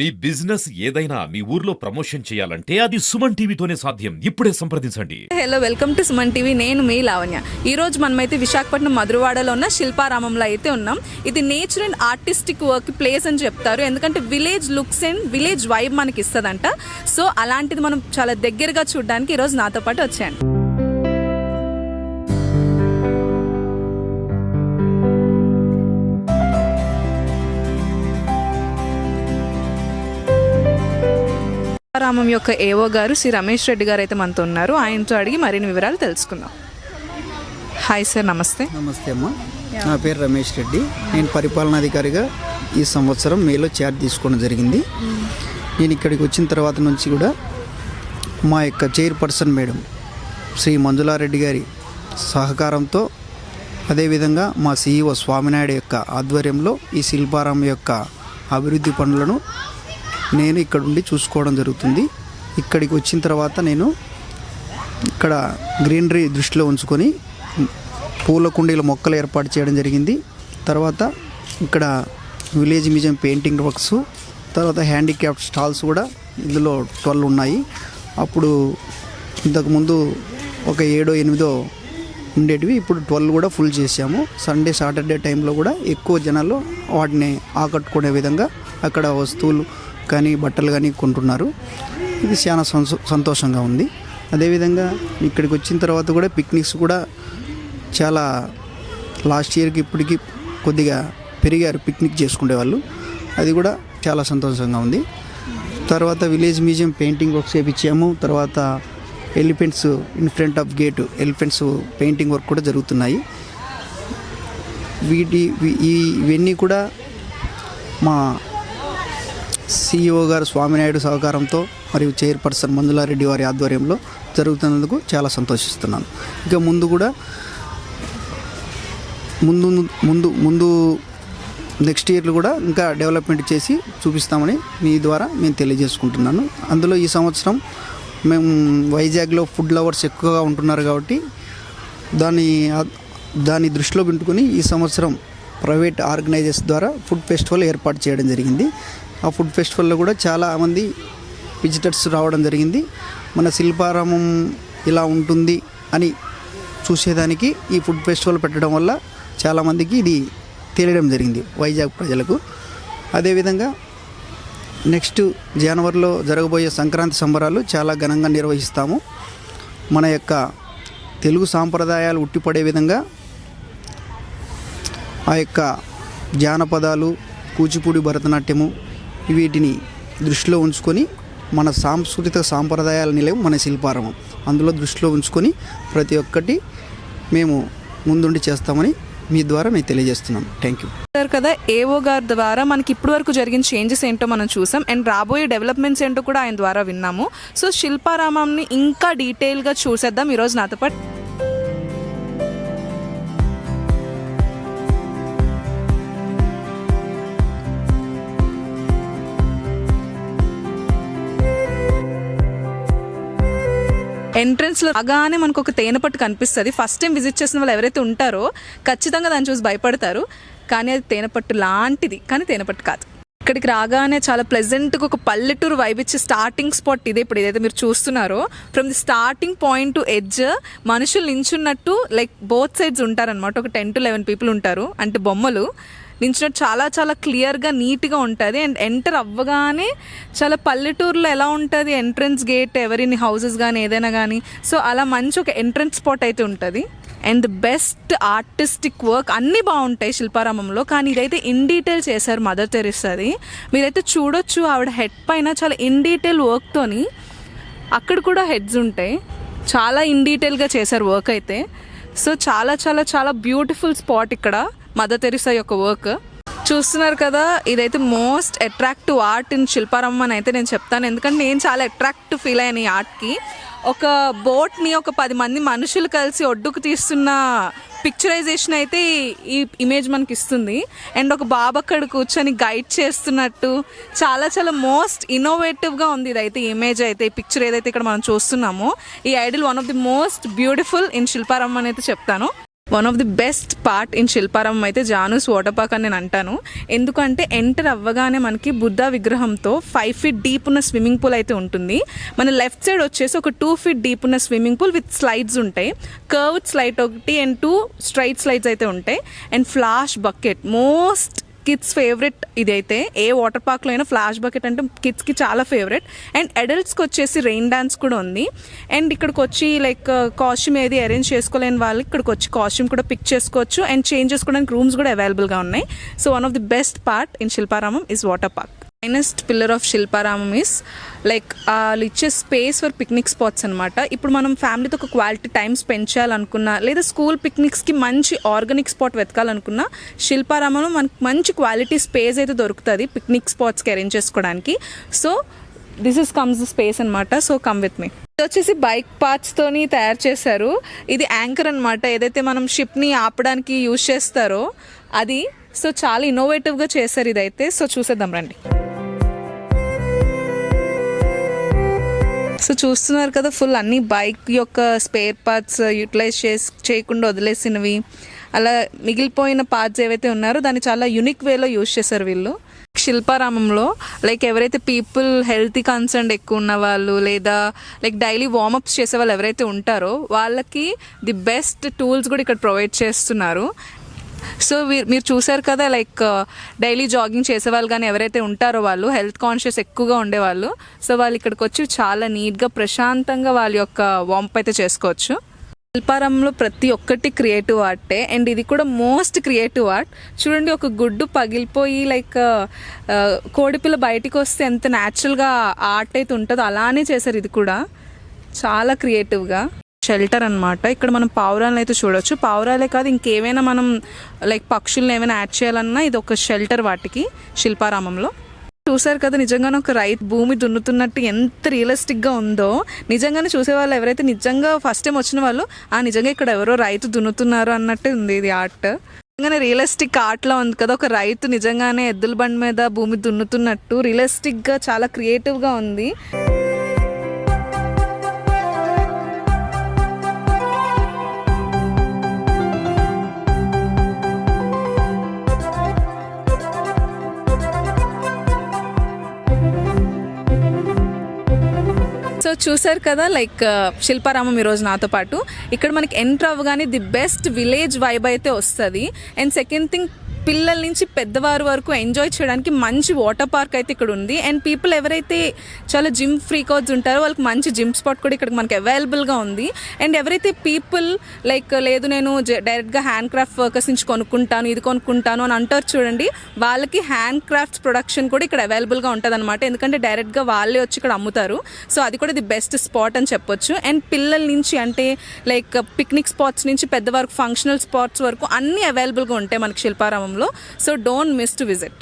మీ business ఏదైనా మీ ఊర్లో promotion చేయాలంటే అది సుమన్ టీవీతోనే సాధ్యం. ఇప్పుడే సంప్రదించండి. Hello, welcome to Suman TV. నేను మీ లావణ్య. ఈ రోజు మనమైతే విశాఖపట్నం మధురవాడలో ఉన్న శిల్పారామంలో అయితే ఉన్నాం. ఇది nature and artistic work place అని చెప్తారు, ఎందుకంటే village looks and village vibe మనకి ఇస్తుందంట. సో అలాంటిది మనం చాలా దగ్గరగా చూడడానికి ఈరోజు నాతో పాటు వచ్చాను. రామం యొక్క ఏవో గారు శ్రీ రమేష్ రెడ్డి గారు అయితే మనతో ఉన్నారు. ఆయనతో అడిగి మరిన్ని వివరాలు తెలుసుకుందాం. హాయ్ సార్, నమస్తే. నమస్తే అమ్మ, నా పేరు రమేష్ రెడ్డి. నేను పరిపాలనాధికారిగా ఈ సంవత్సరం మేలో చార్జ్ తీసుకోవడం జరిగింది. నేను ఇక్కడికి వచ్చిన తర్వాత నుంచి కూడా మా యొక్క చైర్పర్సన్ మేడం శ్రీ మంజులారెడ్డి గారి సహకారంతో, అదేవిధంగా మా CEO స్వామినాయుడు యొక్క ఆధ్వర్యంలో ఈ శిల్పారామం యొక్క అభివృద్ధి పనులను నేను ఇక్కడ ఉండి చూసుకోవడం జరుగుతుంది. ఇక్కడికి వచ్చిన తర్వాత నేను ఇక్కడ గ్రీనరీ దృష్టిలో ఉంచుకొని పూల కుండీల మొక్కలు ఏర్పాటు చేయడం జరిగింది. తర్వాత ఇక్కడ విలేజ్ మ్యూజియం పెయింటింగ్ వర్క్స్, తర్వాత హ్యాండిక్యాప్డ్ స్టాల్స్ కూడా ఇందులో 12 ఉన్నాయి. అప్పుడు ఇంతకుముందు ఒక 7-8 ఉండేటివి, ఇప్పుడు 12 కూడా ఫుల్ చేసాము. సండే సాటర్డే టైంలో కూడా ఎక్కువ జనాలు వాటిని ఆకట్టుకునే విధంగా అక్కడ వస్తువులు కానీ బట్టలు కానీ కొంటున్నారు. ఇది చాలా సంతోషంగా ఉంది. అదేవిధంగా ఇక్కడికి వచ్చిన తర్వాత కూడా పిక్నిక్స్ కూడా చాలా లాస్ట్ ఇయర్కి ఇప్పటికి కొద్దిగా పెరిగారు పిక్నిక్ చేసుకునేవాళ్ళు. అది కూడా చాలా సంతోషంగా ఉంది. తర్వాత విలేజ్ మ్యూజియం పెయింటింగ్ వర్క్స్ వేయించాము. తర్వాత elephants in front of gate elephants painting work కూడా జరుగుతున్నాయి. ఇవన్నీ కూడా మా CEO గారు స్వామినాయుడు సహకారంతో మరియు చైర్పర్సన్ మంజులారెడ్డి వారి ఆధ్వర్యంలో జరుగుతున్నందుకు చాలా సంతోషిస్తున్నాను. ఇక ముందు కూడా ముందు నెక్స్ట్ ఇయర్లో కూడా ఇంకా డెవలప్మెంట్ చేసి చూపిస్తామని మీ ద్వారా నేను తెలియజేసుకుంటున్నాను. అందులో ఈ సంవత్సరం మేము వైజాగ్లో ఫుడ్ లవర్స్ ఎక్కువగా ఉంటున్నారు కాబట్టి దాన్ని దృష్టిలో పెట్టుకుని ఈ సంవత్సరం ప్రైవేట్ ఆర్గనైజర్స్ ద్వారా ఫుడ్ ఫెస్టివల్ ఏర్పాటు చేయడం జరిగింది. ఆ ఫుడ్ ఫెస్టివల్లో కూడా చాలామంది విజిటర్స్ రావడం జరిగింది. మన శిల్పారామం ఇలా ఉంటుంది అని చూసేదానికి ఈ ఫుడ్ ఫెస్టివల్ పెట్టడం వల్ల చాలామందికి ఇది తెలియడం జరిగింది వైజాగ్ ప్రజలకు. అదేవిధంగా నెక్స్ట్ జనవరిలో జరగబోయే సంక్రాంతి సంబరాలు చాలా ఘనంగా నిర్వహిస్తాము. మన యొక్క తెలుగు సాంప్రదాయాలు ఉట్టిపడే విధంగా ఆ యొక్క జానపదాలు, కూచిపూడి, భరతనాట్యము వీటిని దృష్టిలో ఉంచుకొని మన సాంస్కృతిక సాంప్రదాయాల నిలయం మన శిల్పారామం. అందులో దృష్టిలో ఉంచుకొని ప్రతి ఒక్కటి మేము ముందుండి చేస్తామని మీ ద్వారా నేను తెలియజేస్తున్నాను. Thank you sir. కదా, ఏవో గారి ద్వారా మనకి ఇప్పటి వరకు జరిగిన చేంజెస్ ఏంటో మనం చూసాం అండ్ రాబోయే డెవలప్మెంట్స్ ఏంటో కూడా ఆయన ద్వారా విన్నాము. సో శిల్పారామంని ఇంకా డీటెయిల్గా చూసేద్దాం ఈరోజు నాతో పాటు. ఎంట్రన్స్లో రాగానే మనకు ఒక తేనెపట్టు కనిపిస్తుంది. ఫస్ట్ టైం విజిట్ చేసిన వాళ్ళు ఎవరైతే ఉంటారో ఖచ్చితంగా దాన్ని చూసి భయపడతారు. కానీ అది తేనెపట్టు లాంటిది, కానీ తేనెపట్టు కాదు. ఇక్కడికి రాగానే చాలా ప్లెజెంట్గా ఒక పల్లెటూరు వైబ్ ఇచ్చే స్టార్టింగ్ స్పాట్ ఇదే. ఇప్పుడు ఏదైతే మీరు చూస్తున్నారో from the starting point to edge మనుషులు నించున్నట్టు లైక్ బోత్ సైడ్స్ ఉంటారనమాట. ఒక 10-11 పీపుల్ ఉంటారు, అంటే బొమ్మలు నించినట్టు చాలా చాలా క్లియర్గా నీట్గా ఉంటుంది. అండ్ ఎంటర్ అవ్వగానే చాలా పల్లెటూరులో ఎలా ఉంటుంది ఎంట్రన్స్ గేట్, ఎవరిని హౌసెస్ కానీ ఏదైనా కానీ, సో అలా మంచి ఒక ఎంట్రన్స్ స్పాట్ అయితే ఉంటుంది. అండ్ బెస్ట్ ఆర్టిస్టిక్ వర్క్ అన్నీ బాగుంటాయి శిల్పారామంలో, కానీ ఇదైతే ఇన్ డీటెయిల్ చేశారు మదర్ తెరిసాది. మీరైతే చూడొచ్చు, ఆవిడ హెడ్ పైన చాలా ఇన్ డీటెయిల్ వర్క్తోని, అక్కడ కూడా హెడ్స్ ఉంటాయి, చాలా ఇన్ డీటెయిల్గా చేశారు వర్క్ అయితే. సో చాలా చాలా చాలా బ్యూటిఫుల్ స్పాట్ ఇక్కడ మదర్ తెరిసా యొక్క వర్క్. చూస్తున్నారు కదా, ఇదైతే most attractive art in Shilparamam అని అయితే నేను చెప్తాను. ఎందుకంటే నేను చాలా అట్రాక్టివ్ ఫీల్ అయ్యాను ఈ ఆర్ట్కి. ఒక బోట్ని ఒక 10 మంది మనుషులు కలిసి ఒడ్డుకు తీస్తున్న పిక్చరైజేషన్ అయితే ఈ ఇమేజ్ మనకి ఇస్తుంది. అండ్ ఒక బాబు అక్కడ కూర్చొని గైడ్ చేస్తున్నట్టు చాలా చాలా మోస్ట్ ఇన్నోవేటివ్గా ఉంది ఇదైతే ఇమేజ్ అయితే. ఈ పిక్చర్ ఏదైతే ఇక్కడ మనం చూస్తున్నామో ఈ Idol one of the most beautiful in Shilparamam అని అయితే చెప్తాను. One of the best part in Shilparamam అయితే జానూస్ వాటర్ పార్క్ అని నేను అంటాను. ఎందుకంటే ఎంటర్ అవ్వగానే మనకి బుద్ధ విగ్రహంతో 5 feet డీప్ ఉన్న స్విమ్మింగ్ పూల్ అయితే ఉంటుంది. మన లెఫ్ట్ సైడ్ వచ్చేసి ఒక 2 feet డీప్ ఉన్న స్విమ్మింగ్ పూల్ విత్ స్లైడ్స్ ఉంటాయి. కర్వ్డ్ స్లైడ్ ఒకటి అండ్ 2 స్ట్రైట్ స్లైడ్స్ అయితే ఉంటాయి. And flash bucket most kids favourite. ఇదైతే ఏ వాటర్ పార్క్లో అయినా ఫ్లాష్ బకెట్ అంటే కిడ్స్కి చాలా ఫేవరెట్. అండ్ అడల్ట్స్కి వచ్చేసి రెయిన్ డాన్స్ కూడా ఉంది. అండ్ ఇక్కడికి వచ్చి లైక్ కాస్ట్యూమ్ ఏది అరేంజ్ చేసుకోలేని వాళ్ళు ఇక్కడికి వచ్చి కాస్ట్యూమ్ కూడా పిక్ చేసుకోవచ్చు. అండ్ చేంజ్ చేసుకోవడానికి రూమ్స్ కూడా అవైలబుల్గా ఉన్నాయి. So one of the best part in Shilparamam is water park. Finest pillar of Shilparamam is like వాళ్ళు ఇచ్చే స్పేస్ ఫర్ పిక్నిక్ స్పాట్స్ అనమాట. ఇప్పుడు మనం ఫ్యామిలీతో ఒక క్వాలిటీ టైం స్పెండ్ చేయాలనుకున్నా లేదా స్కూల్ పిక్నిక్స్కి మంచి ఆర్గానిక్ స్పాట్ వెతకాలనుకున్నా శిల్పారామంలో మనకు మంచి క్వాలిటీ స్పేస్ అయితే దొరుకుతుంది పిక్నిక్ స్పాట్స్కి అరేంజ్ చేసుకోవడానికి. So this is comes the space అనమాట. So come with me. ఇది వచ్చేసి బైక్ పార్ట్స్తోని తయారు చేశారు. ఇది యాంకర్ అనమాట, ఏదైతే మనం షిప్ని ఆపడానికి యూజ్ చేస్తారో అది. సో చాలా ఇన్నోవేటివ్గా చేశారు ఇదైతే. సో చూసేద్దాం రండి. సో చూస్తున్నారు కదా, ఫుల్ అన్ని బైక్ యొక్క స్పేర్ పార్ట్స్ యూటిలైజ్ చేయకుండా వదిలేసినవి, అలా మిగిలిపోయిన పార్ట్స్ ఏవైతే ఉన్నారో దాన్ని చాలా యూనిక్ వేలో యూజ్ చేశారు వీళ్ళు. శిల్పారామంలో లైక్ ఎవరైతే పీపుల్ హెల్త్ కన్సర్న్ ఎక్కువ ఉన్న వాళ్ళు లేదా లైక్ డైలీ వార్మప్స్ చేసే వాళ్ళు ఎవరైతే ఉంటారో వాళ్ళకి ది బెస్ట్ టూల్స్ కూడా ఇక్కడ ప్రొవైడ్ చేస్తున్నారు. సో మీరు చూసారు కదా, లైక్ డైలీ జాగింగ్ చేసే వాళ్ళు కానీ ఎవరైతే ఉంటారో వాళ్ళు హెల్త్ కాన్షియస్ ఎక్కువగా ఉండేవాళ్ళు. సో వాళ్ళు ఇక్కడికి వచ్చి చాలా నీట్గా ప్రశాంతంగా వాళ్ళ యొక్క వార్మప్ అయితే చేసుకోవచ్చు. శిల్పారామంలో ప్రతి ఒక్కటి క్రియేటివ్ ఆర్టే. అండ్ ఇది కూడా మోస్ట్ క్రియేటివ్ ఆర్ట్. చూడండి, ఒక గుడ్డు పగిలిపోయి లైక్ కోడిపిల్ల బయటికి వస్తే ఎంత న్యాచురల్గా ఆర్ట్ అయితే ఉంటుందో అలానే చేశారు ఇది కూడా చాలా క్రియేటివ్గా. షెల్టర్ అనమాట. ఇక్కడ మనం పావురాలను అయితే చూడొచ్చు. పావురాలే కాదు ఇంకేమైనా మనం లైక్ పక్షులను ఏమైనా యాడ్ చేయాలన్నా ఇది ఒక షెల్టర్ వాటికి శిల్పారామంలో. చూసారు కదా, నిజంగానే ఒక రైతు భూమి దున్నుతున్నట్టు ఎంత రియలిస్టిక్గా ఉందో. నిజంగానే చూసేవాళ్ళు ఎవరైతే నిజంగా ఫస్ట్ టైం వచ్చిన వాళ్ళు నిజంగా ఇక్కడ ఎవరో రైతు దున్నుతున్నారు అన్నట్టు ఉంది ఇది ఆర్ట్. నిజంగానే రియలిస్టిక్ ఆర్ట్లో ఉంది కదా, ఒక రైతు నిజంగానే ఎద్దుల బండి మీద భూమి దున్నుతున్నట్టు రియలిస్టిక్గా చాలా క్రియేటివ్గా ఉంది. సో చూసారు కదా, లైక్ శిల్పారామం ఈరోజు నాతో పాటు. ఇక్కడ మనకి ఎంటర్ అవ్వగానే ది బెస్ట్ విలేజ్ వైబ్ అయితే వస్తుంది. అండ్ సెకండ్ థింగ్, పిల్లల నుంచి పెద్దవారు వరకు ఎంజాయ్ చేయడానికి మంచి వాటర్ పార్క్ అయితే ఇక్కడ ఉంది. అండ్ పీపుల్ ఎవరైతే చాలా జిమ్ ఫ్రీకౌట్స్ ఉంటారో వాళ్ళకి మంచి జిమ్ స్పాట్ కూడా ఇక్కడ మనకి అవైలబుల్గా ఉంది. అండ్ ఎవరైతే పీపుల్ లైక్ లేదు నేను డైరెక్ట్గా హ్యాండ్ క్రాఫ్ట్ వర్కర్స్ నుంచి కొనుక్కుంటాను ఇది కొనుక్కుంటాను అని అంటారు చూడండి, వాళ్ళకి హ్యాండ్ క్రాఫ్ట్స్ ప్రొడక్షన్ కూడా ఇక్కడ అవైలబుల్గా ఉంటుంది అనమాట. ఎందుకంటే డైరెక్ట్గా వాళ్ళే వచ్చి ఇక్కడ అమ్ముతారు. సో అది కూడా ది బెస్ట్ స్పాట్ అని చెప్పొచ్చు. అండ్ పిల్లల నుంచి అంటే లైక్ పిక్నిక్ స్పాట్స్ నుంచి పెద్ద వరకు ఫంక్షనల్ స్పాట్స్ వరకు అన్నీ అవైలబుల్గా ఉంటాయి మనకి శిల్పారామంలో. So don't miss to visit.